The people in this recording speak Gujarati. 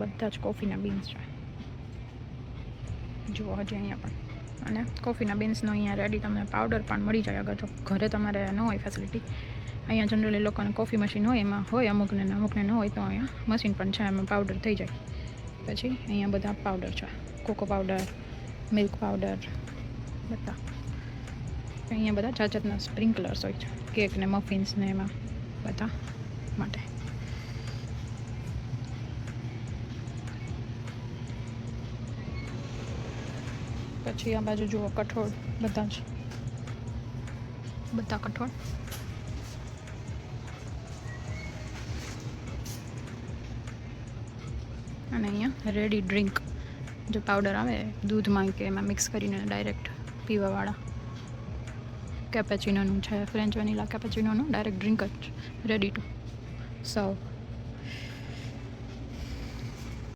બધા જ કોફીના બીન્સ છે. જુઓ હજી અહીંયા પણ. અને કોફીના બીન્સનો અહીંયા રેડી તમને પાવડર પણ મળી જાય. અગર જો ઘરે તમારે ન હોય ફેસિલિટી, અહીંયા જનરલી લોકોને કોફી મશીન હોય, એમાં હોય અમુકને ન હોય, તો અહીંયા મશીન પણ છે, એમાં પાવડર થઈ જાય. પછી અહીંયા બધા પાવડર છે, કોકો પાવડર, મિલ્ક પાવડર, બધા. અહીંયા બધા જાતના સ્પ્રિંકલર્સ હોય છે, કેક ને મફિન્સ ને એમાં બધા માટે. પછી આ બાજુ જુઓ કઠોળ, બધા કઠોળ. અને અહીંયા રેડી ડ્રિંક, જે પાવડર આવે દૂધમાં કે એમાં મિક્સ કરીને ડાયરેક્ટ પીવાવાળા. કેપેચિનોનું છે, ફ્રેન્ચ વેનીલા કેપેચિનોનું ડાયરેક્ટ ડ્રિંક જ રેડી ટુ સર્વ.